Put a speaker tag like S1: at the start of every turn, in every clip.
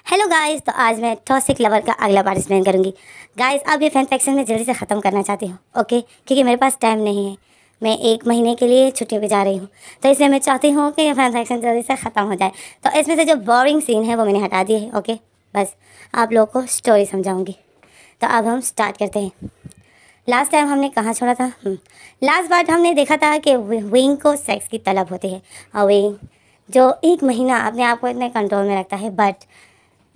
S1: Hello guys, तो आज मैं टॉक्सिक लवर का अगला पार्ट एक्सप्लेन करूँगी। गाइस, अब ये फैन सेक्शन में जल्दी से ख़त्म करना चाहती हूँ, ओके, क्योंकि मेरे पास टाइम नहीं है। मैं 1 महीने के लिए छुट्टियों पे जा रही हूँ, तो इसलिए मैं चाहती हूँ कि ये फैन सेक्शन जल्दी से ख़त्म हो जाए। तो इसमें से जो बोरिंग सीन है वो मैंने हटा दिए है, ओके। बस आप लोगों को स्टोरी समझाऊँगी। तो अब हम स्टार्ट करते हैं। लास्ट टाइम हमने कहाँ छोड़ा था? लास्ट बार हमने देखा था कि विंग को सेक्स की तलब होती है, और विंग जो 1 महीना अपने आप को इतने कंट्रोल में रखता है, बट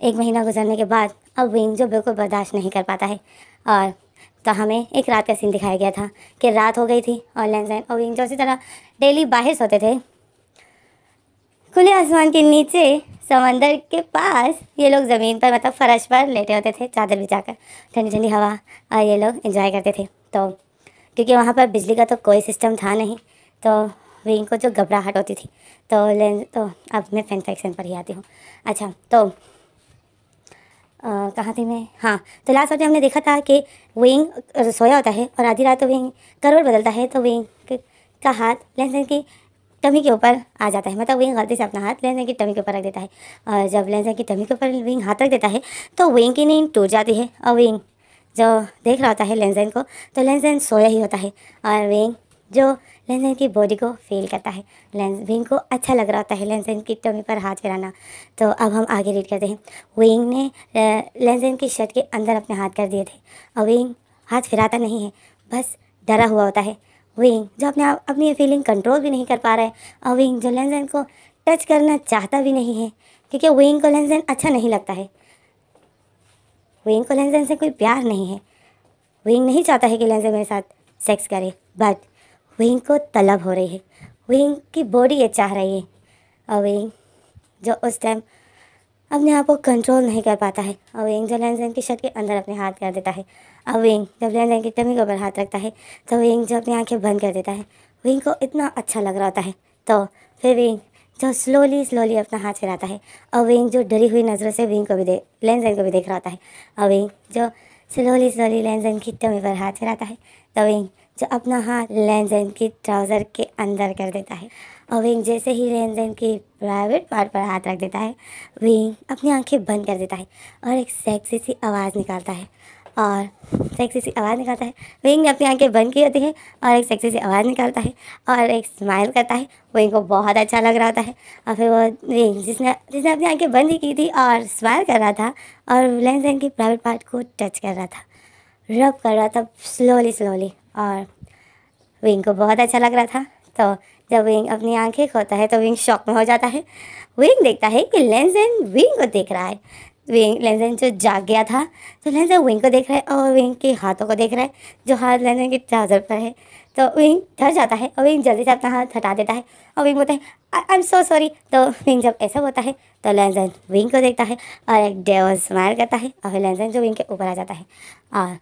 S1: 1 महीना गुजरने के बाद अब विंग जो बिल्कुल बर्दाश्त नहीं कर पाता है। और तो हमें एक रात का सीन दिखाया गया था कि रात हो गई थी और लेंसैन और विंग जो इसी तरह डेली बाहर सोते थे, खुले आसमान के नीचे समंदर के पास। ये लोग ज़मीन पर मतलब फर्श पर लेटे होते थे चादर बिछाकर, ठंडी ठंडी हवा, और ये लोग एंजॉय करते थे। तो क्योंकि वहाँ पर बिजली का तो कोई सिस्टम था नहीं, तो विंग को जो घबराहट होती थी। तो अब मैं फैन सेक्शन पर ही आती हूँ। अच्छा, तो कहाँ थी मैं? हाँ, तो लास्ट वाले हमने देखा था कि विंग सोया होता है और आधी रात तो विंग करवट बदलता है, तो विंग का हाथ लेंसैन की टमी के ऊपर आ जाता है। मतलब विंग गलती से अपना हाथ लेंसैन की टमी के ऊपर रख देता है, और जब लेंसैन की टमी के ऊपर विंग हाथ रख देता है तो विंग की नींद टूट जाती है। और विंग जो देख रहा होता है लेंसैन को, तो लेंसैन सोया ही होता है, और विंग जो लेंसैन की बॉडी को फील करता है। विंग को अच्छा लग रहा होता है लेंसैन की टमी पर हाथ फिराना। तो अब हम आगे रीड करते हैं। विंग ने लेंसैन की शर्ट के अंदर अपने हाथ कर दिए थे, और विंग हाथ फिराता नहीं है, बस डरा हुआ होता है। विंग जो अपनी ये फीलिंग कंट्रोल भी नहीं कर पा रहा है, और विंग जो लेंसैन को टच करना चाहता भी नहीं है, क्योंकि विंग को लेंसैन अच्छा नहीं लगता है। विंग को लेंसैन से कोई प्यार नहीं है। विंग नहीं चाहता है कि लेंसैन मेरे साथ सेक्स करे, बट विंग को तलब हो रही है। विंग की बॉडी ये चाह रही है, और विंग जो उस टाइम अपने आप को कंट्रोल नहीं कर पाता है, और विंग जो लेंसैन की शर्ट के अंदर अपने हाथ कर देता है। और विंग जब लेंसैन की टमी के ऊपर हाथ रखता है, तो विंग जो अपनी आंखें बंद कर देता है। विंग को इतना अच्छा लग रहा होता है, तो फिर विंग जो स्लोली अपना हाथ फिराता है, और विंग जो डरी हुई नज़रों से विंग को भी लेंसैन को भी देख रहा होता है। और विंग जो स्लोली लेंसैन की टमी पर हाथ फिराता है, तो विंग जो अपना हाथ लेंसैन की ट्राउज़र के अंदर कर देता है। और विंग जैसे ही लेंसैन की प्राइवेट पार्ट पर हाथ रख देता है, विंग अपनी आंखें बंद कर देता है और एक सेक्सी सी आवाज़ निकालता है। विंग ने अपनी आंखें बंद की होती हैं और एक सेक्सी सी आवाज़ निकालता है और एक स्माइल करता है। विंग को बहुत अच्छा लग रहा होता है, और फिर वो विंग जिसने अपनी आंखें बंद ही की थी और स्माइल कर रहा था और लेंसैन की प्राइवेट पार्ट को टच कर रहा था, रब कर रहा था स्लोली, और विंग को बहुत अच्छा लग रहा था। तो जब विंग अपनी आंखें खोलता है तो विंग शॉक में हो जाता है। विंग देखता है कि लेंसैन विंग को देख रहा है। लेंसैन जो जाग गया था, तो लेंसैन विंग को देख रहा है और विंग के हाथों को देख रहा है, जो हाथ लेंसैन के ट्राउज़र पर है। तो विंग डर जाता है और विंग जल्दी से अपना हाथ हटा देता है, और विंग बोलता है आई एम सो सॉरी। तो विंग जब ऐसा होता है तो लेंसैन विंग को देखता है और एक डेविल स्माइल करता है, और फिर लेंसैन जो विंग के ऊपर आ जाता है, और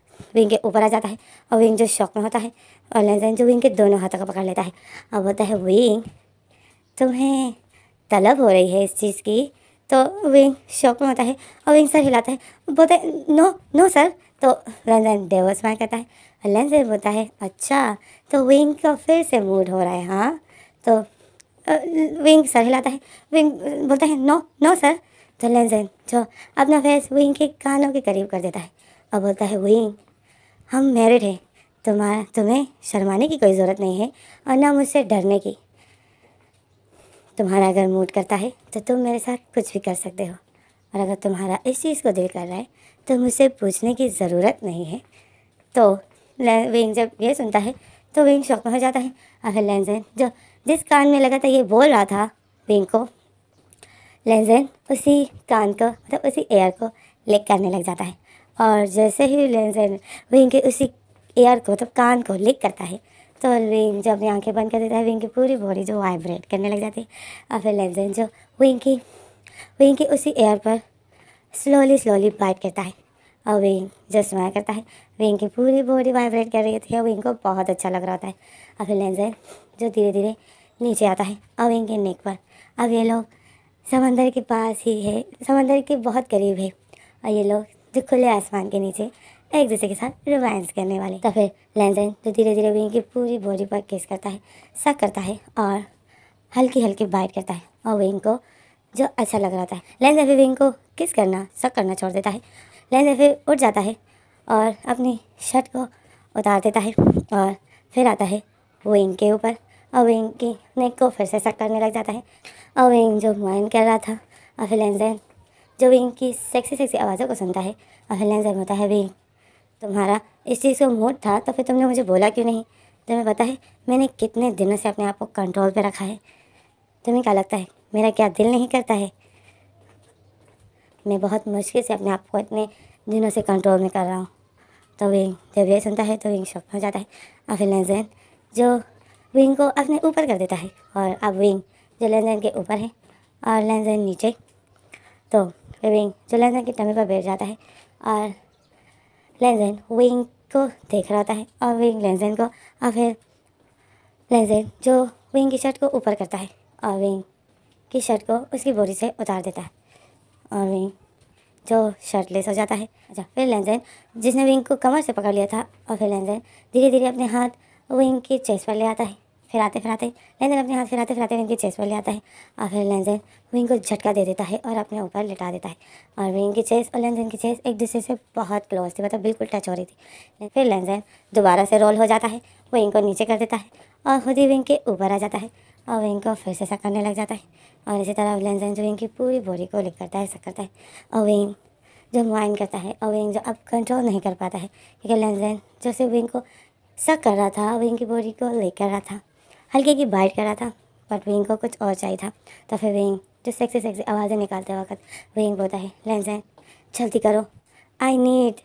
S1: विंग जो शॉक में होता है, और लेंसैन जो विंग के दोनों हाथों को पकड़ लेता है और बोलता है विंग तुम्हें तलब हो रही है इस चीज़ की। तो विंग शॉक में होता है और विंग सर हिलाता है, बोलता है नो नो सर। तो लेंसैन डेविल स्माइल करता है और लेंसैन बोलता है अच्छा, तो विंग का फिर से मूड हो रहा है, हाँ। तो विंग सर हिलाता है, विंग बोलता है नो नो सर। तो लेंसैन जो अपना फेस विंग के कानों के करीब कर देता है और बोलता है विंग हम मैरिड हैं, तुम्हें शर्माने की कोई ज़रूरत नहीं है और ना मुझसे डरने की। तुम्हारा अगर मूड करता है तो तुम मेरे साथ कुछ भी कर सकते हो, और अगर तुम्हारा इस चीज़ को दिल कर रहा है तो मुझसे पूछने की ज़रूरत नहीं है। तो विंग जब ये सुनता है तो विंग शॉक में हो जाता है, और फिर लेंसैन जो जिस कान में लगा था ये बोल रहा था विंग को, लेंसैन उसी कान को मतलब उसी एयर को लिक करने लग जाता है। और जैसे ही लेंसैन विंग के उसी एयर को मतलब कान को लिक करता है, तो विंग जब अपनी आंखें बंद कर देता है, विंग की पूरी बॉडी जो वाइब्रेट करने लग जाती है, और फिर लेंसैन जो विंग की उसी एयर पर स्लोली बाइट करता है, और विंग जो स्माइल करता है, विंग की पूरी बॉडी वाइब्रेट कर रही थी और विंग को बहुत अच्छा लग रहा होता है। और फिर लेंसैन जो धीरे धीरे नीचे आता है और विंग के नेक पर। अब ये लोग समंदर के पास ही है, समंदर के बहुत करीब है, और ये लोग जो खुले आसमान के नीचे एक दूसरे के साथ रोमांस करने वाले। तो फिर लेंसैन जो धीरे धीरे विंग की पूरी बॉडी पर किस करता है, सक करता है और हल्की बाइट करता है, और विंग को जो अच्छा लग रहा था लेंसैन फिर विंग को किस करना शक करना छोड़ देता है। लेंजन फिर उठ जाता है और अपनी शर्ट को उतार देता है और फिर आता है विंग के ऊपर और विंग की नेक को फिर से शक करने लग जाता है। और विंग जो माइंड कर रहा था और फिर लेंजन जो विंग की सेक्सी सेक्सी आवाज़ों को सुनता है और फिर लेंजन होता है विंग तुम्हारा इस चीज़ को मूड था तो फिर तुमने मुझे बोला क्यों नहीं? तुम्हें पता है मैंने कितने दिनों से अपने आप को कंट्रोल पे रखा है। तुम्हें क्या लगता है मेरा क्या दिल नहीं करता है? मैं बहुत मुश्किल से अपने आप को इतने दिनों से कंट्रोल में कर रहा हूँ। तो विंग जब ये सुनता है तो विंग शॉक हो जाता है और फिर लेंजन जो विंग को अपने ऊपर कर देता है और अब विंग जो लेंजन के ऊपर है और लेंजन नीचे। तो फिर विंग जो लेंजन की टमी पर बैठ जाता है और लेंजन विंग को देख रहा होता है और विंग लेंजन को और फिर लेंजन जो विंग की शर्ट को ऊपर करता है और विंग की शर्ट को उसकी बॉडी से उतार देता है और विंग जो शर्टलेस हो जाता है। अच्छा फिर लेंजन जिसने विंग को कमर से पकड़ लिया था और फिर लेंजन धीरे धीरे अपने हाथ विंग की चेस्ट पर ले आता है। फिराते फिराते लेंजन अपने हाथ फिराते फिराते विंग की चेस्ट पर ले आता है और फिर लेंजन विंग को झटका दे देता है और अपने ऊपर लिटा देता है और विंग की चेस्ट और लेंजन की चेस्ट एक दूसरे से बहुत क्लोज थी, मतलब बिल्कुल टच हो रही थी। फिर लेंजन दोबारा से रोल हो जाता है, विंग को नीचे कर देता है और खुद ही विंग के ऊपर आ जाता है और विंग को फिर से शक करने लग जाता है और इसी तरह लेंजन जो विंग की पूरी बॉडी को लिख करता है, शक करता है और विंग जो माइंड करता है और विंग जो अब कंट्रोल नहीं कर पाता है क्योंकि लेंजन जो से विंग को शक कर रहा था, विंग की बॉडी को लिक कर रहा था, हल्के की बाइट कर रहा था, बट विंग को कुछ और चाहिए था। तो फिर विंग जो सेक्सी सेक्सी आवाज़ें निकालते वक्त विंग बोलता है लेंजन जल्दी करो, आई नीड,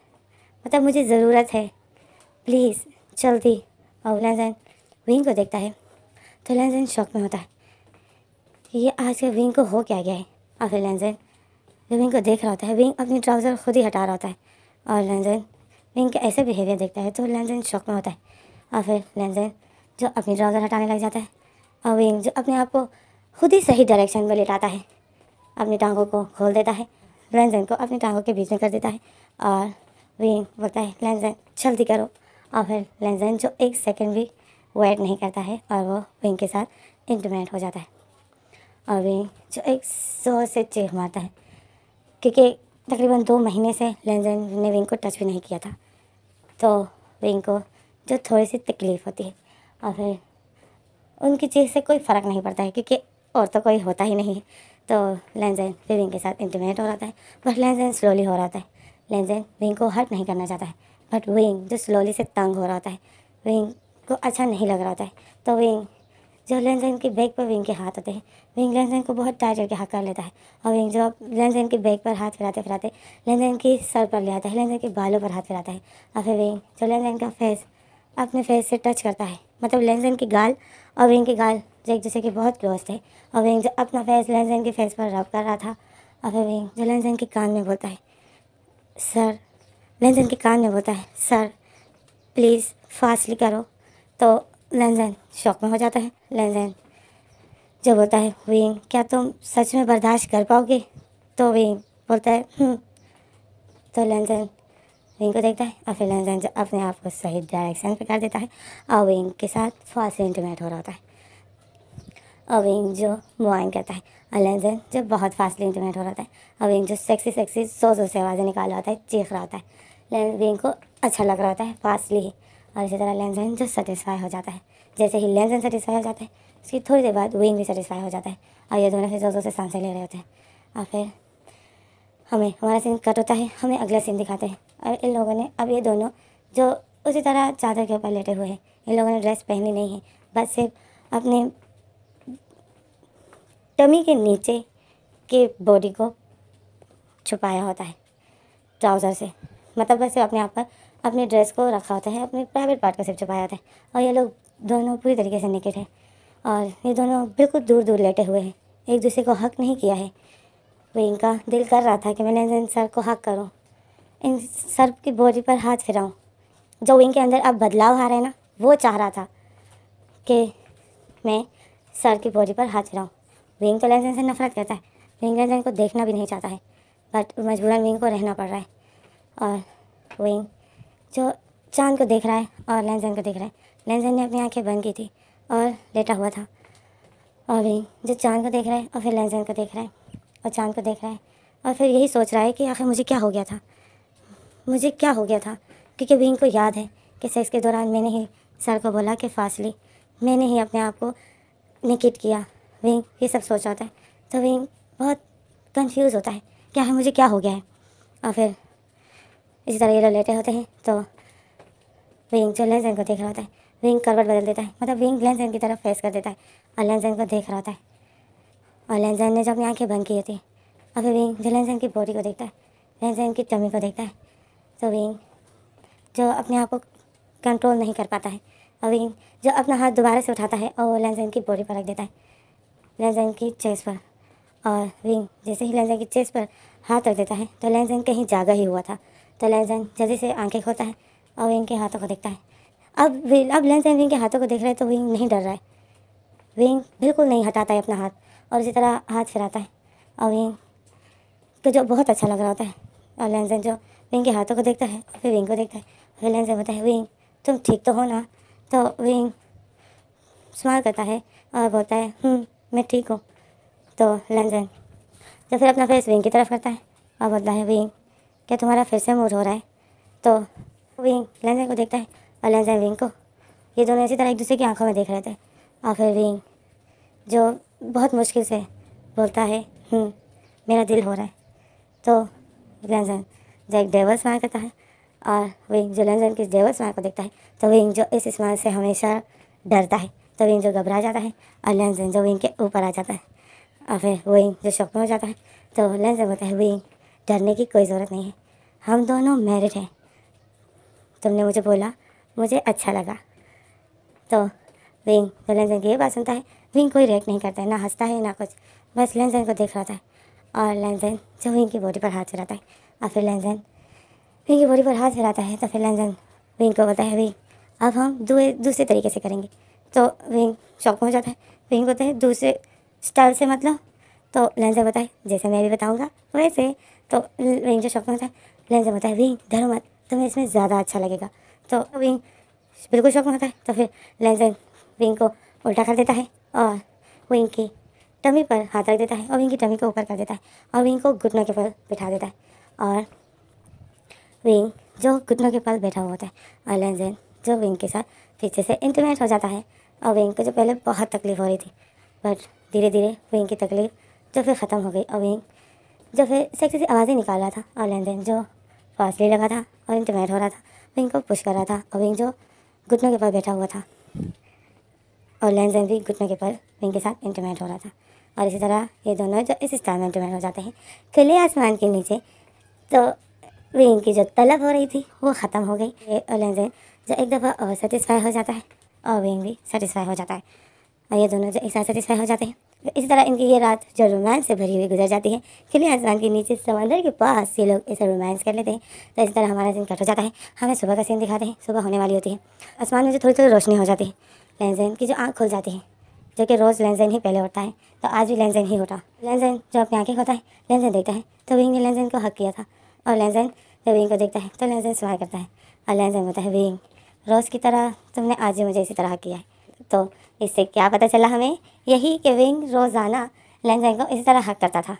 S1: मतलब मुझे ज़रूरत है, प्लीज़ जल्दी। और लेंजन विंग को देखता है तो लेंजन शॉक में होता है कि ये आज के विंग को हो क्या गया है। और फिर लेंजन जो विंग को देख रहा होता है, विंग अपनी ट्राउज़र खुद ही हटा रहा होता है और लेंजन विंग के ऐसे बिहेवियर देखता है तो लेंजन शॉक में होता है और फिर लेंजन जो अपनी ट्राउज़र हटाने लग जाता है और विंग जो अपने आप को खुद ही सही डायरेक्शन में लेटाता है, अपनी टांगों को खोल देता है, लेंजन को अपनी टांगों के बीच में कर देता है और विंग बोलता है लेंजन जल्दी करो। और फिर लेंजन जो एक सेकंड भी वेट नहीं करता है और वो विंग के साथ इंटीमेट हो जाता है और विंग जो एक ज़ोर से चीख मारता है क्योंकि तकरीबन 2 महीने से लेंजन ने विंग को टच भी नहीं किया था। तो विंग को जो थोड़ी सी तकलीफ़ होती है और फिर उनकी चीज़ से कोई फ़र्क नहीं पड़ता है क्योंकि और तो कोई होता ही नहीं है। तो लेंजन फिर विंग के साथ इंटीमेट हो रहा है बट लेंजन स्लोली हो रहा है। लेंजन विंग को हर्ट नहीं करना चाहता है बट विंग जो स्लोली से तंग हो रहा है, विंग को अच्छा नहीं लग रहा होता है। तो विंग जो लेंजन की बैग पर विंग के हाथ होते हैं, विंग लेंजन को बहुत टाइट करके हाथ कर लेता है और विंग जो लेंजन की बैग पर हाथ फिराते फिराते लेंजन की सर पर ले आता है, लेंजन के बालों पर हाथ फिराता है और फिर विंग जो लेंजन का फेस अपने फेस से टच करता है, मतलब लेंजन की गाल और विंग के गाल जो एक दूसरे के बहुत क्लोज थे और विंग जो अपना फेस लेंजन के फेस पर रब कर रहा था और फिर विंग जो लेंजन के कान में बोलता है सर, लेंजन के कान में बोलता है सर प्लीज़ फास्टली करो। तो लेंजन शॉक में हो जाता है। लेंजन जो बोलता है विंग क्या तुम सच में बर्दाश्त कर पाओगे? तो विंग बोलता है तो लेंजन विंग को देखता है और फिर लेंजन जो अपने आप को सही डायरेक्शन पे कर देता है और विंग के साथ फास्ट इंटीमेट हो रहा होता है और विंग जो मुआइन करता है और लेंजन जो बहुत फास्टली इंटीमेट हो रहा होता है और विंग जो सेक्सी सेक्सी जोर से आवाज़ें निकाल रहा होता है, चीख रहा होता है। विंग को अच्छा लग रहा होता है फास्टली ही और इसी तरह लेंजन जो सेटिस्फाई हो जाता है। जैसे ही लेंजन सेटिस्फाई हो जाता है उसकी थोड़ी देर बाद विंग भी सेटिस्फाई हो जाता है और ये दोनों फिर जोर से सांसें ले रहे होते हैं और फिर हमारा सीन कट होता है, हमें अगला सीन दिखाते हैं और इन लोगों ने अब ये दोनों जो उसी तरह चादर के ऊपर लेटे हुए हैं, इन लोगों ने ड्रेस पहनी नहीं है, बस सिर्फ अपने टमी के नीचे के बॉडी को छुपाया होता है ट्राउज़र से, मतलब बस अपने आप पर अपने ड्रेस को रखा होता है, अपने प्राइवेट पार्ट को सिर्फ छुपाया होता है और ये लोग दोनों पूरी तरीके से नेकेड है और ये दोनों बिल्कुल दूर दूर लेटे हुए हैं, एक दूसरे को हक नहीं किया है। विंग का दिल कर रहा था कि मैं इन सर को हक करूं, इन सर की बॉडी पर हाथ फिराऊं। जो विंग के अंदर अब बदलाव आ रहा है ना, वो चाह रहा था कि मैं सर की बॉडी पर हाथ फिराऊं। विंग तो लेंजन से नफरत करता है, विंग लेंजन को देखना भी नहीं चाहता है, बट मजबूरन विंग को रहना पड़ रहा है और विंग जो चांद को देख रहा है और लेंजन को देख रहा है। लेंजन ने अपनी आंखें बंद की थी और लेटा हुआ था और विंग जो चांद को देख रहा है और फिर लेंजन को देख रहा है और चांद को देख रहा है और फिर यही सोच रहा है कि आखिर मुझे क्या हो गया था, मुझे क्या हो गया था। क्योंकि विंग को याद है कि सेक्स के दौरान मैंने ही सर को बोला कि फासली, मैंने ही अपने आप को निकेट किया। विंग ये सब सोच रहा है। तो विंग बहुत कंफ्यूज होता है कि आखिर मुझे क्या हो गया है। और फिर इसी तरह ये लोग लेटे होते हैं। तो विंग जो लेंसन को देख रहा होता है, विंग करवट बदल देता है, मतलब विंग लेंसन की तरफ फेस कर देता है और लेंसन को देख रहा होता है। और लेंसन ने जब अपनी आँखें बंद की होती है और फिर विंग जो लेंसन की बॉडी को देखता है, लेंसन की टमी को देखता है। तो विंग जो अपने आप को कंट्रोल नहीं कर पाता है और विंग जो अपना हाथ दोबारा से उठाता है और वो लेंसन की बॉडी पर रख देता है, लेंसन की चेस्ट पर। और विंग जैसे ही लेंसन की चेस्ट पर हाथ रख देता है तो लेंसन कहीं जागा ही हुआ था। तो लेंसन जल्दी से आंखें खोलता है और विंग के हाथों को देखता है। अब लेंसन विंग के हाथों को देख रहा है तो विंग नहीं डर रहा है। विंग बिल्कुल नहीं हटाता है अपना हाथ और इसी तरह हाथ फिराता है और विंग को जो बहुत अच्छा लग रहा होता है। और लेंसन जो विंग के हाथों को देखता है और फिर विंग को देखता है, फिर लेंसन बोलता है, विंग तुम ठीक तो हो ना? तो विंग स्माइल करता है और बोलता है मैं ठीक हूँ। तो लेंसन जो फिर अपना फेस विंग की तरफ करता है और बोलता है, विंग क्या तुम्हारा फिर से मूड हो रहा है? तो विंग लेंसन को देखता है और लेंसन विंग को, ये दोनों इसी तरह एक दूसरे की आंखों में देख रहे थे। और फिर विंग जो बहुत मुश्किल से बोलता है, मेरा दिल हो रहा है। तो लेंसन जो एक डेवल स्माइल करता है और विंग जो लेंसन की डेवल स्माइल को देखता है तो विंग जो इस स्माइल से हमेशा डरता है। तो विंग जो घबरा जाता है और लेंसन जो विंग के ऊपर आ जाता है और फिर विंग जो शॉक में हो जाता है। तो लेंसन बोलता है, विंग डरने की कोई ज़रूरत नहीं है, हम दोनों मैरिड हैं। तुमने मुझे बोला, मुझे अच्छा लगा। तो विंग जो लेंसन की ये बात सुनता है, विंग कोई रिएक्ट नहीं करता है, ना हंसता है ना कुछ, बस लेंसन को देख रहा था। और लेंसन जो विंग की बॉडी पर हाथ फिराता है और फिर लेंसन विंग की बॉडी पर हाथ फिराता है। तो फिर लेंसन विंग को बोलता है, विंग अब हम दूसरे तरीके से करेंगे। तो विंग शॉक में हो जाता है। विंग बोलता है, दूसरे स्टाइल से मतलब? तो लेंसन बताए, जैसे मैं भी बताऊँगा वैसे। तो विंग जो शॉक में होता है, लेंसन बोलता है, विंग डरो मत, तुम्हें इसमें ज़्यादा अच्छा लगेगा। तो विंग बिल्कुल शॉक में होता है। तो फिर लेंसन विंग को उल्टा कर देता है और विंग की टमी पर हाथ रख देता है और विंग की टमी को ऊपर कर देता है और विंग को घुटनों के पर बिठा देता है। और विंग जो घुटनों के पर बैठा हुआ होता है और लेंसन जो विंग के साथ पीछे से इंटीमेट हो जाता है। और विंग को जो पहले बहुत तकलीफ़ हो रही थी, बट धीरे धीरे विंग की तकलीफ़ जो फिर ख़त्म हो गई और विंग जो फिर सेक्सी सी आवाज़ें निकाल रहा था और लेंसन जो फासले लगा था और इंटीमेट हो रहा था, विंग को पुश कर रहा था और विंग जो घुटनों के पर बैठा हुआ था और लेंसन भी घुटनों के पर विंग के साथ इंटीमेट हो रहा था। और इसी तरह ये दोनों जो इस स्टाइल में इंटीमेट हो जाते हैं खुले आसमान के नीचे। तो विंग की जो तलब हो रही थी वो ख़त्म हो गई। और लेंसन जो एक दफ़ा और सेटिस्फाई हो जाता है और विंग भी सेटिस्फाई हो जाता है और ये दोनों जो एक साथ सेटिस्फाई हो जाते हैं। इसी तरह इनकी ये रात जो रोमांस से भरी हुई गुजर जाती है। खुले आसमान के नीचे समंदर के पास ये लोग इसे रोमांस कर लेते हैं। तो इसी तरह हमारा सीन कट हो जाता है। हमें सुबह का सीन दिखाते हैं, सुबह होने वाली होती है, आसमान में जो थोड़ी थोड़ी रोशनी हो जाती है, लेंसन की जो आँख खुल जाती है, जो कि रोज़ लेंसन ही पहले उठता है। तो आज भी लेंसन ही उठा। लेंसन जो अपनी आँखें खोलता है, लेंसन देखता है तो विंग ने लेंसन को हक किया था और लेंसन जब विंग को देखता है तो लेंसन स्माइल करता है और लेंसन बोलता है, विंग रोज़ की तरह तुमने आज भी मुझे इसी तरह हक किया है। तो इससे क्या पता चला हमें, यही कि विंग रोज़ाना लेंसन को इसी तरह हक करता था।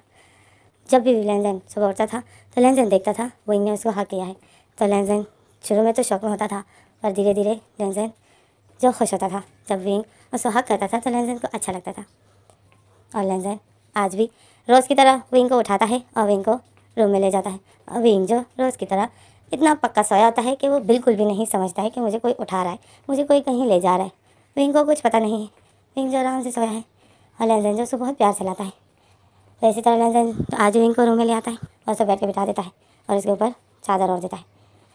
S1: जब भी लेंसन सुबह उठता था तो लेंसन देखता था विंग ने उसको हक किया है। तो लेंसन शुरू में तो शौक में होता था पर धीरे धीरे लेंसन जो खुश होता था जब विंग उसको हक करता था तो लेंसन को अच्छा लगता था। और लेंसन आज भी रोज़ की तरह विंग को उठाता है और विंग को रूम में ले जाता है। और विंग जो रोज़ की तरह इतना पक्का सोया होता है कि वो बिल्कुल भी नहीं समझता है कि मुझे कोई उठा रहा है, मुझे कोई कहीं ले जा रहा है। विंग को कुछ पता नहीं है, विंग जो आराम से सोया है और लेंसन जो उसको बहुत प्यार से लाता है। तो इसी तरह लेंसन आज विंग को रूम में ले आता है और उसे बैठ के बिठा देता है और उसके ऊपर चादर ओढ़ देता है।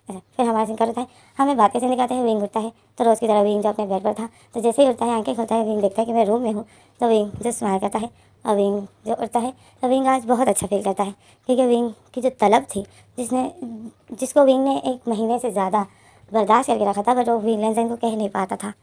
S1: फिर हमारा सीन करता है, हमें बात कैसे दिखाते हैं, विंग उठता है तो रोज़ की तरह विंग जो अपने बेड पर था तो जैसे ही उठता है आंखें खोलता है, विंग देखता है कि मैं रूम में हूँ। तो विंग जो स्माइल करता है और विंग जो उठता है तो विंग आज बहुत अच्छा फील करता है क्योंकि विंग की जो तलब थी जिसको विंग ने 1 महीने से ज़्यादा बर्दाश्त करके रखा था बट वो विंग लेंसन को कह नहीं पाता था।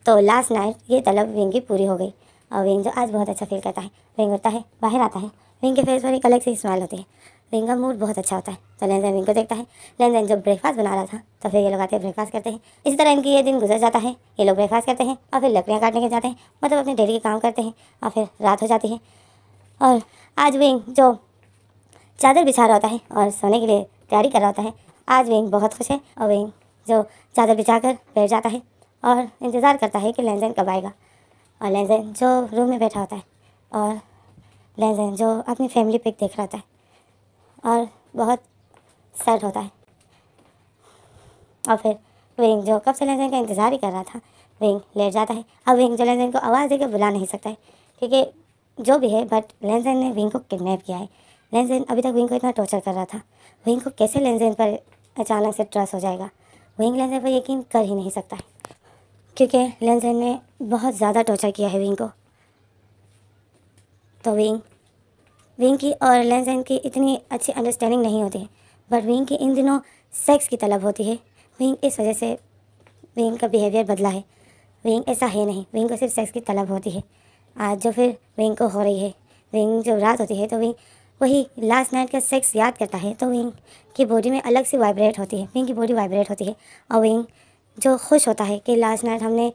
S1: तो लास्ट नाइट ये तलब विंग की पूरी हो गई और विंग जो आज बहुत अच्छा फील करता है। विंग उठता है, बाहर आता है, विंग के फेस पर एक अलग सी स्माइल होती है, विंग का मूड बहुत अच्छा होता है। तो लेंसन विंग को देखता है। लेंसन जब ब्रेकफास्ट बना रहा था तो फिर ये लोग आते हैं, ब्रेकफास्ट करते हैं। इसी तरह इनकी ये दिन गुजर जाता है। ये लोग ब्रेकफास्ट करते हैं और फिर लकड़ियाँ काटने के जाते हैं, मतलब अपने डेली के काम करते हैं और फिर रात हो जाती है। और आज विंग जो चादर बिछा रहा होता है और सोने के लिए तैयारी कर रहा होता है। आज विंग बहुत खुश है और विंग जो चादर बिछाकर बैठ जाता है और इंतज़ार करता है कि लेनजेन कब आएगा। और लेनजेन जो रूम में बैठा होता है और लेनजेन जो अपनी फैमिली पिक देख रहा होता है और बहुत सैड होता है। और फिर विंग जो कब से लेनजेन का इंतज़ार ही कर रहा था, विंग लेट जाता है। अब विंग जो लेनजेन को आवाज़ देकर बुला नहीं सकता है क्योंकि जो भी है, बट लेनजेन ने विंग को किडनैप किया है। लेनजेन अभी तक विंग को इतना टॉर्चर कर रहा था, विंग को कैसे लेनजेन पर अचानक से ट्रस्ट हो जाएगा। विंग लेनजेन पर यकीन कर ही नहीं सकता है क्योंकि लेनजेन ने बहुत ज़्यादा टॉर्चर किया है विंग को। तो विंग की और लेनजेन की इतनी अच्छी अंडरस्टैंडिंग नहीं होती है, बट विंग की इन दिनों सेक्स की तलब होती है। विंग इस वजह से विंग का बिहेवियर बदला है। विंग ऐसा है नहीं, विंग को सिर्फ सेक्स की तलब होती है। आज जो फिर विंग को हो रही है, विंग जब रात होती है तो विंग वही लास्ट नाइट का सेक्स याद करता है तो विंग की बॉडी में अलग से वाइब्रेट होती है, विंग की बॉडी वाइब्रेट होती है। और विंग जो खुश होता है कि लास्ट नाइट हमने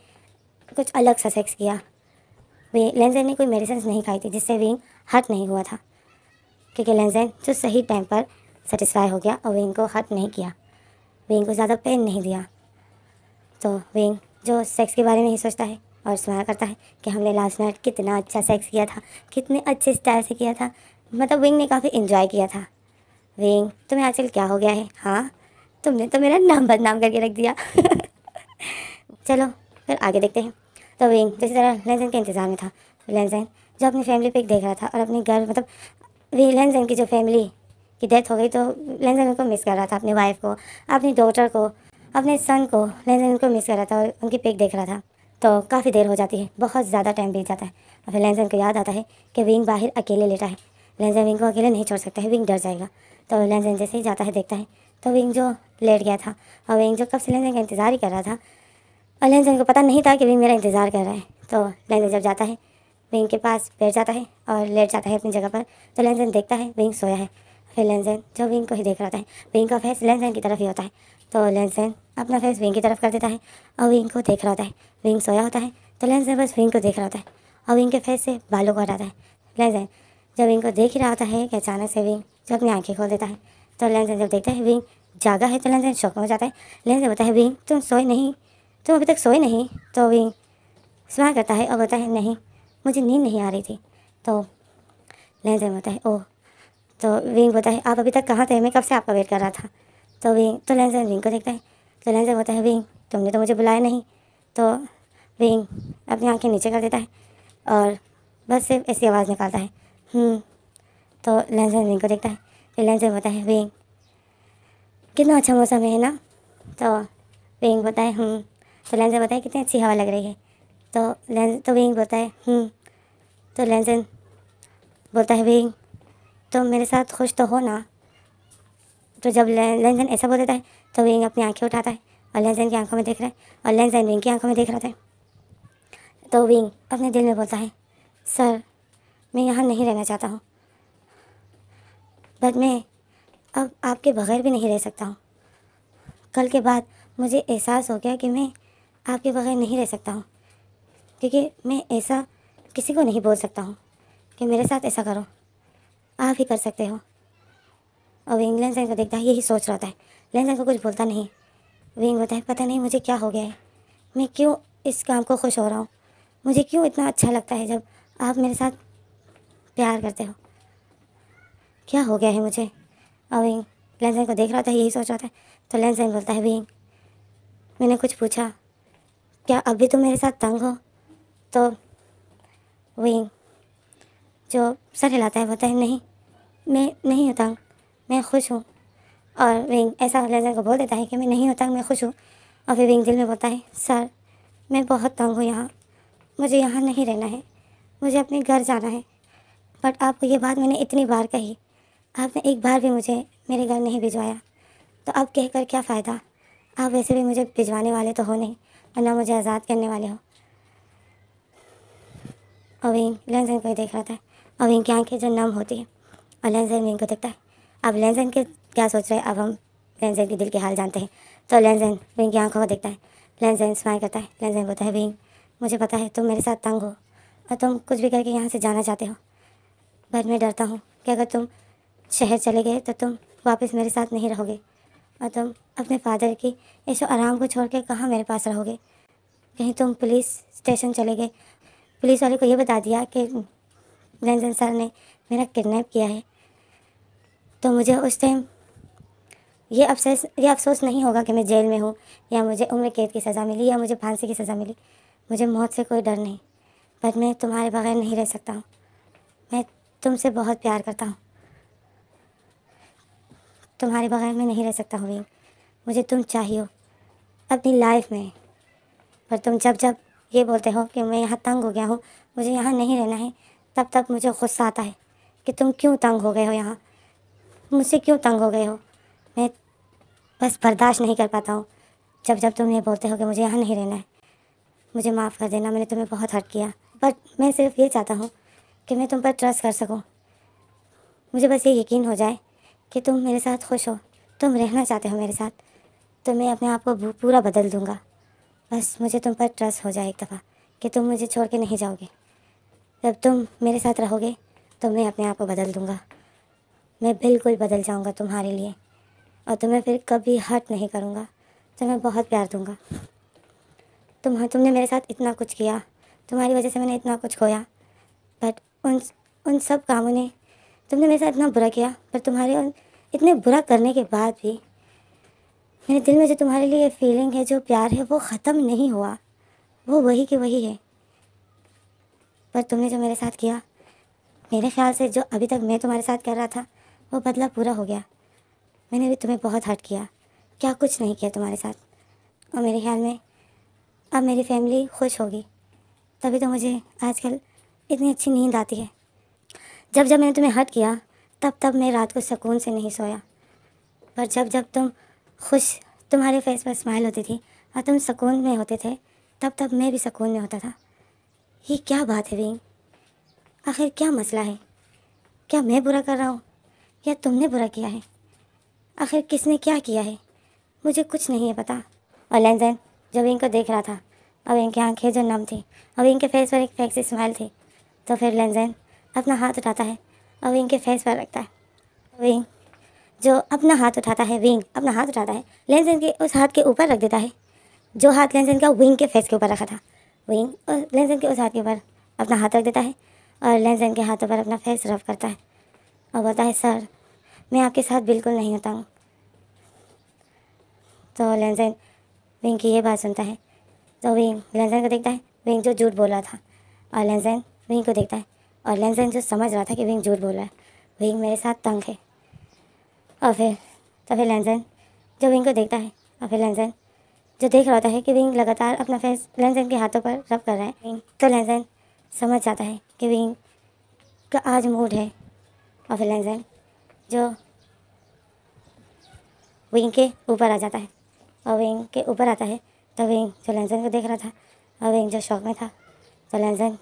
S1: कुछ अलग सा सेक्स किया। लेनजेन ने कोई मेडिसिन नहीं खाई थी जिससे विंग हर्ट नहीं हुआ था क्योंकि लेनजेन जो सही टाइम पर सेटिस्फाई हो गया और विंग को हर्ट नहीं किया, विंग को ज़्यादा पेन नहीं दिया। तो विंग जो सेक्स के बारे में ही सोचता है और स्माइल करता है कि हमने लास्ट नाइट कितना अच्छा सेक्स किया था, कितने अच्छे स्टाइल से किया था। मतलब विंग ने काफ़ी इन्जॉय किया था। विंग तुम्हें आजकल क्या हो गया है? हाँ, तुमने तो मेरा नाम बदनाम करके रख दिया। चलो फिर आगे देखते हैं। तो विंग जिस तरह लेनजेन के इंतज़ार में था, लेनजेन जो अपनी फैमिली पिक देख रहा था और अपने घर मतलब लेनजेन की जो फैमिली की डेथ हो गई तो लेनजेन उनको मिस कर रहा था, अपनी वाइफ को, अपनी डॉटर को, अपने सन को। लेनजेन उनको मिस कर रहा था और उनकी पिक देख रहा था। तो काफ़ी देर हो जाती है, बहुत ज़्यादा टाइम बीत जाता है और फिर लेनजेन को याद आता है कि विंग बाहर अकेले लेटा है। लेनजेन विंग को अकेले नहीं छोड़ सकता है, विंग डर जाएगा। तो लेनजेन जैसे ही जाता है देखता है तो विंग जो लेट गया था और विंग जो कब से लेनजेन का इंतज़ार ही कर रहा था और लेनजेन को पता नहीं था कि विंग मेरा इंतज़ार कर रहा है। तो लेनजेन जब जाता है विंग के पास बैठ जाता है और लेट जाता है अपनी जगह पर, तो लेनजेन देखता है विंग सोया है। फिर लेनजेन जो विंग को ही देख रहा होता है, विंग का फेस लेनजेन की तरफ ही होता है। तो लेनजेन अपना फेस विंग की तरफ कर देता है और विंग को देख रहा होता है। विंग सोया होता है तो लेनजेन बस विंग को देख रहा होता है और विंग के फेस से बालों को हटाता है। लेनजेन जब विंग को देख ही रहा होता है कि अचानक से विंग जो अपनी आंखें खोल देता है। तो लेनजेन जब देखता है विंग जागा है तो लेनजेन शॉक में हो जाता है। लेनजेन बोलता है विंग तुम सोए नहीं, तुम अभी तक सोए नहीं। तो विंग स्माइल करता है और बोलता है नहीं, मुझे नींद नहीं आ रही थी। तो लेनजेन बोलता है ओह। तो विंग बोलता है आप अभी तक कहाँ थे, मैं कब से आपका वेट कर रहा था। तो लेनजेन विंग को देखता है। तो लेनजेन बोलता है विंग तुमने तो मुझे बुलाया नहीं। तो विंग अपनी आंखें नीचे कर देता है और बस सिर्फ ऐसी आवाज़ निकालता है तो लेनजेन विंग को देखता है। फिर लेनजेन बोलता है विंग कितना अच्छा मौसम है ना। तो विंग बोलता है तो लेनजेन बोलता है कितनी अच्छी हवा लग रही है। तो विंग बोलता है तो लेनजेन बोलता है विंग तुम मेरे साथ खुश तो हो ना। तो जब लेनजेन ऐसा बोल देता है तो विंग अपनी आंखें उठाता है और लेनजेन की आंखों में देख रहा है और लेनजेन विंग की आंखों में देख रहा था। तो विंग अपने दिल में बोलता है सर मैं यहाँ नहीं रहना चाहता हूँ, बट मैं अब आपके बगैर भी नहीं रह सकता हूँ। कल के बाद मुझे एहसास हो गया कि मैं आपके बगैर नहीं रह सकता हूँ क्योंकि मैं ऐसा किसी को नहीं बोल सकता हूँ कि मेरे साथ ऐसा करो, आप ही कर सकते हो। और विंग लेनजेन को देखता है, यही सोच रहा था। लेनजेन को कुछ बोलता नहीं। विंग बोलता है पता नहीं मुझे क्या हो गया है, मैं क्यों इस काम को खुश हो रहा हूँ, मुझे क्यों इतना अच्छा लगता है जब आप मेरे साथ प्यार करते हो, क्या हो गया है मुझे। और विंग लेनजेन को देख रहा था, यही सोच रहा था। तो लेनजेन बोलता है विंग मैंने कुछ पूछा, क्या अभी तुम मेरे साथ तंग हो। तो विंग जो सर हिलाता है बोलता है नहीं, मैं नहीं हूँ तंग, मैं खुश हूँ। और विंग ऐसा लेनजेन को बोल देता है कि मैं नहीं हूँ तंग, मैं खुश हूँ। और फिर विंग दिल में बोलता है सर मैं बहुत तंग हूँ यहाँ, मुझे यहाँ नहीं रहना है, मुझे अपने घर जाना है। बट आपको ये बात मैंने इतनी बार कही, आपने एक बार भी मुझे मेरे घर नहीं भिजवाया, तो अब कहकर क्या फ़ायदा। आप वैसे भी मुझे भिजवाने वाले तो हो नहीं और ना मुझे आज़ाद करने वाले हो। और विंग लेनजेन को ही देख रहा था और विंग की आंखें जो नम होती है और लेनजेन विंग को देखता है। अब लेनजेन के क्या सोच रहे हैं, अब हम लेनजेन के दिल के हाल जानते हैं। तो लेनजेन विंग की आंखों को देखता है। लेनजेन स्माइल करता है। लेनजेन बोलता है विंग मुझे पता है तुम मेरे साथ तंग हो और तुम कुछ भी करके यहाँ से जाना चाहते हो, बट मैं डरता हूँ कि अगर तुम शहर चले गए तो तुम वापस मेरे साथ नहीं रहोगे और तुम अपने फादर की ऐशो आराम को छोड़ के कहाँ मेरे पास रहोगे। कहीं तुम पुलिस स्टेशन चले गए, पुलिस वाले को ये बता दिया कि लेंजन सर ने मेरा किडनैप किया है, तो मुझे उस टाइम ये अफसोस नहीं होगा कि मैं जेल में हूँ या मुझे उम्र कैद की सज़ा मिली या मुझे फांसी की सज़ा मिली। मुझे मौत से कोई डर नहीं, पर मैं तुम्हारे बगैर नहीं रह सकता हूँ। मैं तुमसे बहुत प्यार करता हूँ, तुम्हारे बगैर मैं नहीं रह सकता हूँ विंग। मुझे तुम चाहिए अपनी लाइफ में, पर तुम जब जब ये बोलते हो कि मैं यहाँ तंग हो गया हूँ, मुझे यहाँ नहीं रहना है, तब तब मुझे गुस्सा आता है कि तुम क्यों तंग हो गए हो, यहाँ मुझसे क्यों तंग हो गए हो। मैं बस बर्दाश्त नहीं कर पाता हूँ जब जब तुम ये बोलते हो कि मुझे यहाँ नहीं रहना है। मुझे माफ़ कर देना, मैंने तुम्हें बहुत हर्ट किया, बट मैं सिर्फ ये चाहता हूँ कि मैं तुम पर ट्रस्ट कर सकूँ। मुझे बस ये यकीन हो जाए कि तुम मेरे साथ खुश हो, तुम रहना चाहते हो मेरे साथ, तो मैं अपने आप को पूरा बदल दूँगा। बस मुझे तुम पर ट्रस्ट हो जाए एक दफ़ा कि तुम मुझे छोड़ के नहीं जाओगे। जब तुम मेरे साथ रहोगे तो मैं अपने आप को बदल दूँगा, मैं बिल्कुल बदल जाऊँगा तुम्हारे लिए, और तुम्हें फिर कभी हर्ट नहीं करूँगा, तुम्हें बहुत प्यार दूँगा। तुमने मेरे साथ इतना कुछ किया, तुम्हारी वजह से मैंने इतना कुछ खोया, बट उन सब कामों ने, तुमने मेरे साथ इतना बुरा किया, पर तुम्हारे इतने बुरा करने के बाद भी मेरे दिल में जो तुम्हारे लिए फीलिंग है, जो प्यार है, वो ख़त्म नहीं हुआ, वो वही के वही है। पर तुमने जो मेरे साथ किया, मेरे ख्याल से जो अभी तक मैं तुम्हारे साथ कर रहा था वो बदला पूरा हो गया। मैंने भी तुम्हें बहुत हर्ट किया, क्या कुछ नहीं किया तुम्हारे साथ, और मेरे ख्याल में अब मेरी फैमिली खुश होगी, तभी तो मुझे आजकल इतनी अच्छी नींद आती है। जब जब मैंने तुम्हें हर्ट किया तब तब मैं रात को सुकून से नहीं सोया, पर जब जब तुम खुश, तुम्हारे फेस पर स्माइल होती थी और तुम सुकून में होते थे, तब तब मैं भी सुकून में होता था। ये क्या बात है विंग, आखिर क्या मसला है? क्या मैं बुरा कर रहा हूँ या तुमने बुरा किया है? आखिर किसने क्या किया है? मुझे कुछ नहीं है पता। और लेंजन जो विंग को देख रहा था, और विंग की आँखें जो नम थी, और विंग के फेस पर एक फेक सी स्माइल थी, तो फिर लेंजन अपना हाथ उठाता है और विंग के फेस पर रखता है। विंग जो अपना हाथ उठाता है, विंग अपना हाथ उठाता है, लेंजन के उस हाथ के ऊपर रख देता है जो हाथ लेंजन का विंग के फेस के ऊपर रखा था। विंग और लेंजन के उस हाथ के ऊपर अपना हाथ रख देता है और लेंजन के हाथों पर अपना फेस रब करता है और बोलता है, सर मैं आपके साथ बिल्कुल नहीं होता हूँ। तो लेंजन विंग की ये बात सुनता है, तो विंग लेंजन को देखता है, विंग जो झूठ बोल रहा था, और लेंजन विंग को देखता है, और लेंजन जो समझ रहा था कि विंग झूठ बोल रहा है, विंग मेरे साथ तंग है। और फिर लेंजन जो विंग को देखता है, और फिर लेंजन जो देख रहा होता है कि विंग लगातार अपना फेस लेंजन के हाथों पर रब कर रहा है, विंग तो लेंजन समझ जाता है कि विंग का आज मूड है। और फिर लेंजन जो विंग के ऊपर आ जाता है, और विंग के ऊपर आता है, तो विंग जो लेंजन को देख रहा था, और विंग जो शौक में था, तो लेंजन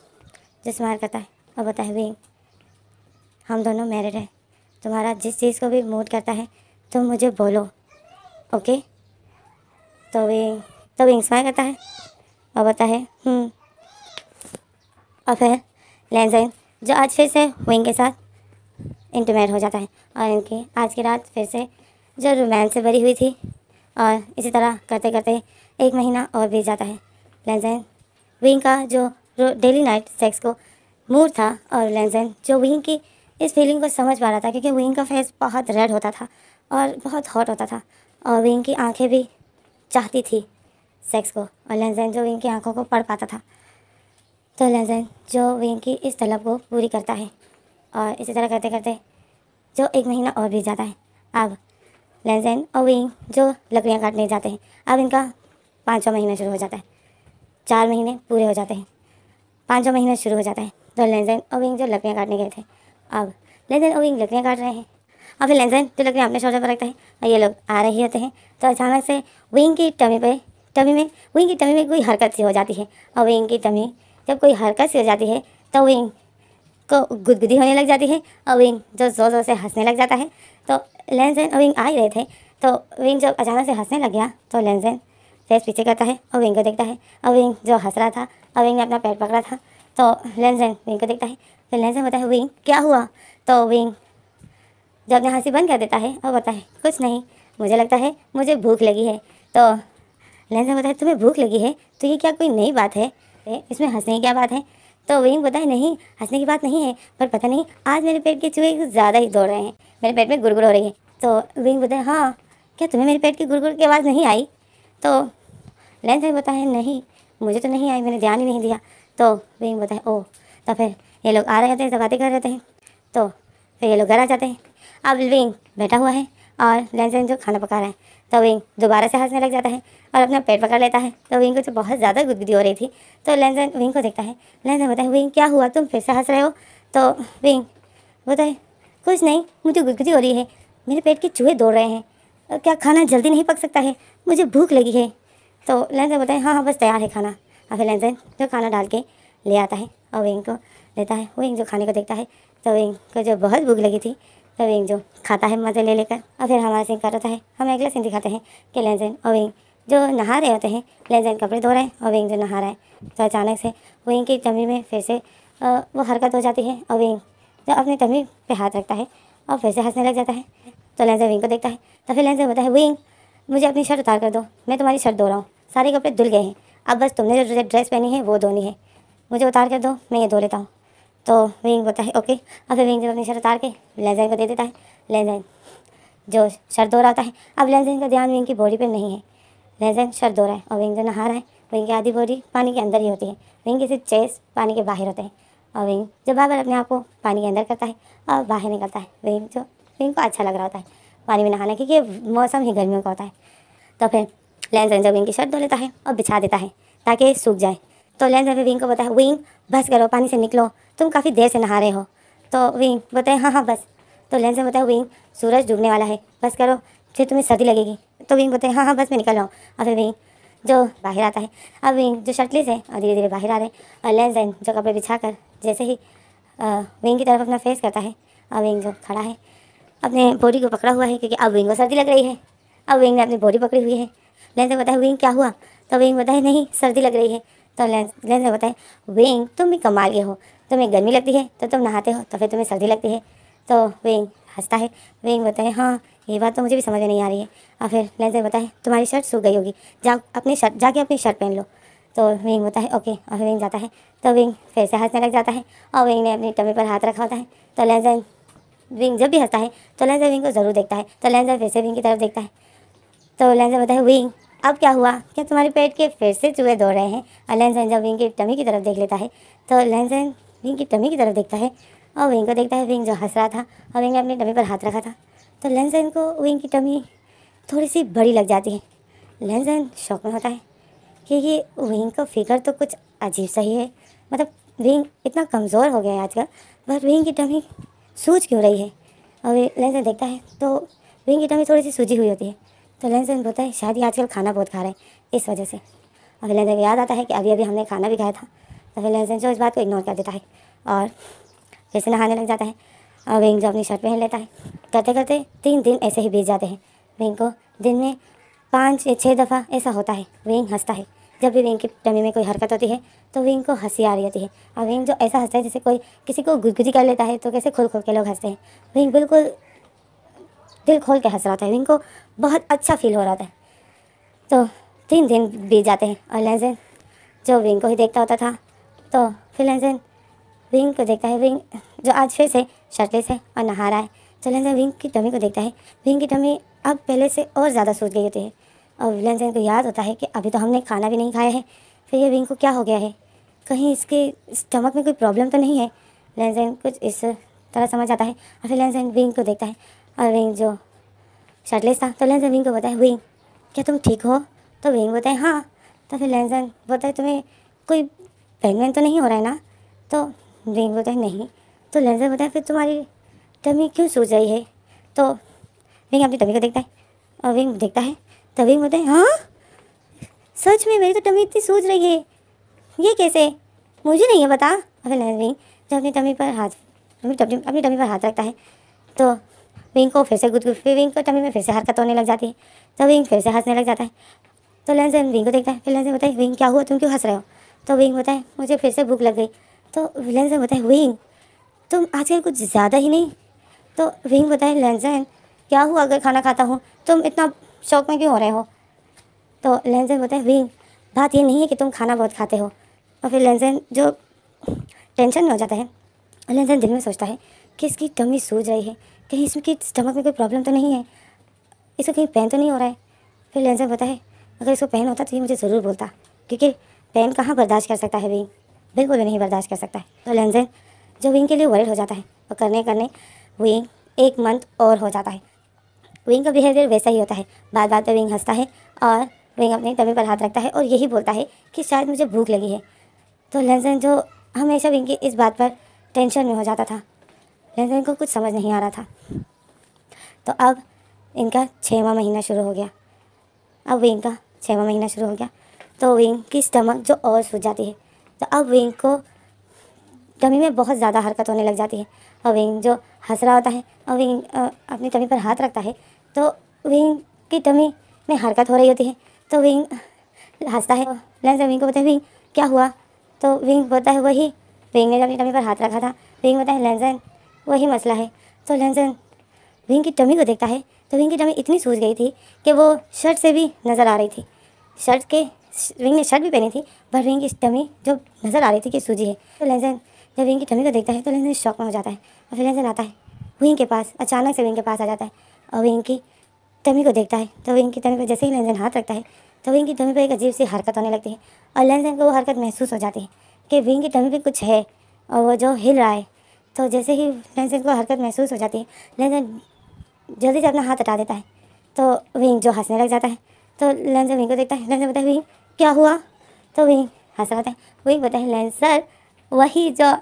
S1: जो स्माइल करता है और बताता है, विंग हम दोनों मैरिड हैं, तुम्हारा जिस चीज़ को भी मूड करता है तुम मुझे बोलो, ओके। तो विंग स्माइल करता है और बताता है और फिर लेंजन जो आज फिर से विंग के साथ इंटीमेट हो जाता है, और इनकी आज की रात फिर से जो रोमांस से भरी हुई थी, और इसी तरह करते करते 1 महीना और बीत जाता है। लेंजन विंग का जो डेली नाइट सेक्स को मूड था, और लेंजन जो विंग की इस फीलिंग को समझ पा रहा था, क्योंकि विंग का फेस बहुत रेड होता था और बहुत हॉट होता था, और विंग की आंखें भी चाहती थी सेक्स को, और लेंजन जो विंग की आंखों को पढ़ पाता था। तो लेंजन जो विंग की इस तलब को पूरी करता है, और इसी तरह करते करते जो 1 महीना और बीत जाता है। अब लेंजन और विंग जो लकड़ियाँ काटने जाते हैं, अब इनका 5वां महीना शुरू हो जाता है। 4 महीने पूरे हो जाते हैं, 5वां महीना शुरू हो जाता है। तो लेंजन और विंग जो लकड़ियाँ काटने गए थे, अब लेंजन और विंग लकड़ियाँ काट रहे हैं, और फिर लेंजन जो लकड़ियाँ अपने शोल्डर पर रखता है, और ये लोग आ रहे होते हैं, तो अचानक से विंग की टमी में कोई हरकत सी हो जाती है, और विंग की टमी जब कोई हरकत सी हो जाती है तो विंग को गुदगुदी होने लग जाती है, और विंग जो ज़ोर ज़ोर से हंसने लग जाता है। तो लेंजन और विंग आ ही रहे थे, तो विंग जब अचानक से हंसने लग गया, तो लेंजन फेस पीछे करता है और विंग को देखता है, और विंग जो हंस रहा था और विंग ने अपना पेट पकड़ा था, तो लेंजन विंग को देखता है, फिर लेंजन बताता है, विंग क्या हुआ? तो विंग जो अपने हंसी बंद कर देता है और बोलता है कुछ नहीं, मुझे लगता है मुझे भूख लगी है। तो लैंसन बोलता है तुम्हें भूख लगी है तो ये क्या कोई नई बात है, इसमें हंसने की क्या बात है। तो विंग बोलता है नहीं, हंसने की बात नहीं है, पर पता नहीं आज मेरे पेट के चूहे कुछ ज़्यादा ही दौड़ रहे हैं, मेरे पेट में गुड़गुड़ हो रही है। तो विंग बोलता है हाँ, क्या तुम्हें मेरे पेट की गुड़गुड़ की आवाज़ नहीं आई। तो लैंसन बोलता है नहीं, मुझे तो नहीं आई, मैंने ध्यान ही नहीं दिया। तो विंग बोलता है ओह। तो फिर ये लोग आ रहे होते हैं, सब बातें कर रहे होते हैं। तो फिर ये लोग घर आ जाते हैं। अब विंग बैठा हुआ है और लैंसन जो खाना पका रहा है। तो विंग दोबारा से हंसने लग जाता है और अपना पेट पकड़ लेता है। तो विंग को तो बहुत ज़्यादा गुदगुदी हो रही थी। तो लैंसन विंग को देखता है। लैंसन बोलता है विंग क्या हुआ, तुम फिर से हंस रहे हो। तो विंग बोलता है कुछ नहीं, मुझे गुदगुदी हो रही है, मेरे पेट के चूहे दौड़ रहे हैं, क्या खाना जल्दी नहीं पक सकता है, मुझे भूख लगी है। तो लैंसन बोलता है हाँ हाँ बस तैयार है खाना। और फिर लैंसन जो खाना डाल के ले आता है और विंग को देता है। विंग जो खाने को देखता है तो विंग को जो बहुत भूख लगी थी, तो विंग जो खाता है मज़े ले लेकर। और फिर हमारा सीन कर होता है, हम अगला सीन दिखाते हैं कि लैंसन और विंग जो नहा रहे होते हैं। लैंसन कपड़े धो रहे हैं और विंग जो नहा रहा है। तो अचानक से विंग की टमी में फिर से वो हरकत हो जाती है और विंग जो अपनी टमी पे हाथ रखता है और फिर से हंसने लग जाता है। तो लैंसन विंग को देखता है। तो फिर लैंसन बोलता है विंग मुझे अपनी शर्ट उतार कर दो, मैं तुम्हारी शर्ट धो रहा हूँ, सारे कपड़े धुल गए हैं, अब बस तुमने जो ड्रेस पहनी है वो धोनी है, मुझे उतार कर दो, मैं ये धो लेता हूँ। तो विंग बोलता है ओके। और फिर विंग जब अपनी शर्ट उतार के लैंसन को दे देता है। लैंसन जो शर्ट धो रहा होता है, अब लैंसन का ध्यान विंग की बॉडी पे नहीं है। लैंसन शर्ट धो रहा है और विंग जो नहा रहा है, विंग की आधी बॉडी पानी के अंदर ही होती है, विंग के सिर्फ चेस्ट पानी के बाहर होते हैं। और विंग जब बार बार अपने आप को पानी के अंदर करता है और बाहर निकलता है। विंग को अच्छा लग रहा होता है पानी में नहाना, क्योंकि मौसम ही गर्मियों का होता है। तो फिर लैंसन जब विंग की शर्ट धो लेता है और बिछा देता है ताकि सूख जाए। तो लैंसन फिर विंग को बताया विंग बस करो, पानी से निकलो, तुम काफ़ी देर से नहा रहे हो। तो विंग बताए हाँ हाँ बस। तो लैंसन बताया विंग सूरज डूबने वाला है, बस करो, फिर तुम्हें सर्दी लगेगी। तो विंग बताए हाँ हाँ बस मैं निकल रहा हूँ। और फिर विंग जो बाहर आता है, अब विंग जो शर्टलेस है और धीरे धीरे बाहर आ रहे हैं। और लैंसन जो कपड़े बिछा कर जैसे ही विंग की तरफ अपना फेस करता है, और विंग जो खड़ा है अपने बॉडी को पकड़ा हुआ है, क्योंकि अब विंग को सर्दी लग रही है। अब विंग ने अपनी बॉडी पकड़ी हुई है। लैंसन बताया विंग क्या हुआ। तो विंग बताए नहीं सर्दी लग रही है। तो लैंसन बताए विंग तुम भी कमाल के हो, तुम्हें गर्मी लगती है तो तुम नहाते हो, तो फिर तुम्हें सर्दी लगती है। तो विंग हंसता है। विंग बताए हाँ ये बात तो मुझे भी समझ में नहीं आ रही है। और फिर लैंसन बताए तुम्हारी शर्ट सूख गई होगी, जाके अपनी शर्ट पहन लो। तो विंग होता है ओके। और फिर विंग जाता है। तो विंग फिर से हंसने लग जाता है और विंग ने अपनी टमी पर हाथ रखा होता है। तो लैंसन विंग जब भी हंसता है तो लैंसन विंग को ज़रूर देखता है। तो लैंसन फिर से विंग की तरफ देखता है। तो लैंसन बताए विंग अब क्या हुआ, क्या तुम्हारे पेट के फिर से चूहे दौड़ रहे हैं। और लैंसन जब विंग की टमी की तरफ देख लेता है तो लैंसन विंग की टमी की तरफ देखता है और विंग को देखता है, विंग जो हंस रहा था और विंग ने अपनी टमी पर हाथ रखा था। तो लैंसन को विंग की टमी थोड़ी सी बड़ी लग जाती है। लैंसन शौक में होता है कि ये विंग का फिगर तो कुछ अजीब सा ही है, मतलब विंग इतना कमज़ोर हो गया है आजकल, पर विंग की टमी सूज क्यों रही है। और लैंसन देखता है तो विंग की टमी थोड़ी सी सूजी हुई होती है। तो लैंसन बोलता है शायद ये आजकल खाना बहुत खा रहे हैं इस वजह से। और फिर लैंसन को याद आता है कि अभी अभी हमने खाना भी खाया था। तो फिर लैंसन जो इस बात को इग्नोर कर देता है और फिर से नहाने लग जाता है। और विंग जो अपनी शर्ट पहन लेता है। करते करते 3 दिन ऐसे ही बीत जाते हैं। विंग को दिन में 5 या 6 दफ़ा ऐसा होता है। विंग हंसता है, जब भी विंग की टमी में कोई हरकत होती है तो विंग को हंसी आ रही होती है। और विंग जो ऐसा हंसता है जैसे कोई किसी को गुदगुदी कर लेता है तो कैसे खोल खोल के लोग हंसते हैं, विंग बिल्कुल दिल खोल के हंस रहा था। विंग को बहुत अच्छा फील हो रहा था। तो 3 दिन बीत जाते हैं और लैंसन जो विंग को ही देखता होता था। तो फिर लैंसन विंग को देखता है, विंग जो आज फिर से शर्टलेस है और नहा रहा है। तो लैंसन विंग की टमी को देखता है, विंग की टमी अब पहले से और ज़्यादा सूज गई होती है। और लैंसन को याद होता है कि अभी तो हमने खाना भी नहीं खाया है, फिर ये विंग को क्या हो गया है, कहीं इसके स्टमक में कोई प्रॉब्लम तो नहीं है। लैंसन कुछ इस तरह समझ आता है। और फिर लैंसन विंग को देखता है और विंग जो शर्टलेस था। तो लैंसन विंग को बताए विंग क्या तुम ठीक हो। तो विंग बताए हाँ। तो फिर लैंसन बताए तुम्हें कोई पेन वेन तो नहीं हो रहा है ना। तो विंग बताए नहीं। तो लैंसन बताए फिर तुम्हारी टमी क्यों सूज रही है। तो विंग अपनी टमी को देखता है और विंग देखता है। तो विंग बताए हाँ सच में मेरी तो टमी इतनी सूज रही है, ये कैसे, मुझे नहीं है बता। और फिर विंग जब अपनी टमी पर हाथ रखता है तो विंग को फिर से फिर विंग को टमी में फिर से हरकत होने लग जाती है। तो विंग फिर से हंसने लग जाता है। तो लैंसन विंग को देखता है। फिर लैंसन बताए विंग क्या हुआ, तुम क्यों हंस रहे हो। तो विंग बताए मुझे फिर से भूख लग गई। तो लैंसन बताए विंग तुम आजकल कुछ ज़्यादा ही नहीं तो विंग बोलता है लेंसन क्या हुआ अगर खाना खाता हूँ, तुम इतना शौक में क्यों हो रहे हो। तो लेंसन बोलता है विंग बात ये नहीं है कि तुम खाना बहुत खाते हो। और फिर लेंसन जो टेंशन में हो जाता है, लेंसन दिल में सोचता है कि इसकी टमी सूज रही है, कहीं इसकी स्टमक में कोई प्रॉब्लम तो नहीं है, इसको कहीं पेन तो नहीं हो रहा है। फिर लेंसन बोलता है अगर इसको पेन होता तो ये मुझे ज़रूर बोलता, क्योंकि पेन कहाँ बर्दाश्त कर सकता है विंग, बिल्कुल भी नहीं बर्दाश्त कर सकता है। तो लेंसन जो विंग के लिए वरीड हो जाता है और करने करने विंग 1 मंथ और हो जाता है। विंग का बिहेवियर वैसा ही होता है, बात बात पर विंग हंसता है और विंग अपनी टमी पर हाथ रखता है और यही बोलता है कि शायद मुझे भूख लगी है। तो लेंसन जो हमेशा विंग की इस बात पर टेंशन में हो जाता था, लेंसन को कुछ समझ नहीं आ रहा था। तो अब इनका 6वां महीना शुरू हो गया। अब विंग का 6वां महीना शुरू हो गया तो विंग की स्टमक जो और सूज जाती है। तो अब विंग को टमी में बहुत ज़्यादा हरकत होने लग जाती है और विंग जो हंस रहा होता है और विंग अपनी टमी पर हाथ रखता है तो विंग की टमी में हरकत हो रही होती है। तो विंग हंसता है, लेंसन विंग को बोलता है विंग क्या हुआ। तो विंग बोलता है वही, विंग ने अपनी टमी पर हाथ रखा था। विंग बोलता है लेंसन वही मसला है। तो लेंसन विंग की टमी को देखता है तो विंग की टमी इतनी सूज गई थी कि वो शर्ट से भी नज़र आ रही थी। विंग ने शर्ट भी पहनी थी पर विंग की टमी जो नज़र आ रही थी कि सूजी है। तो लेंसन जब विंग की टमी को देखता है तो लेंसन शॉक में हो जाता है और फिर लेंसन आता है विंग के पास, अचानक से विंग के पास आ जाता है और विंग की टमी को देखता है। तो विंग की टमी पर जैसे ही लेंसन हाथ रखता है तो विंग की टमी पर एक अजीब सी हरकत होने लगती है और लेंसन को वो हरकत महसूस हो जाती है कि विंग की टमी पर कुछ है और वो जो हिल रहा है। तो जैसे ही लेंसन को हरकत महसूस हो जाती है, लेंसन जल्दी से अपना हाथ हटा देता है तो विंग जो हंसने लग जाता है। तो लेंसन विंग को देखता है, लेंसन बोलता है विंग क्या हुआ। तो विंग हंस रहा था। विंग बोलता है लेंसन वही जो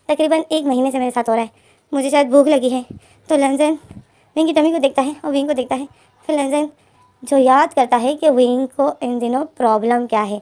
S1: तकरीबन 1 महीने से मेरे साथ हो रहा है, मुझे शायद भूख लगी है। तो लेंसन विंग की टमी को देखता है और विंग को देखता है। फिर लेंसन जो याद करता है कि विंग को इन दिनों प्रॉब्लम क्या है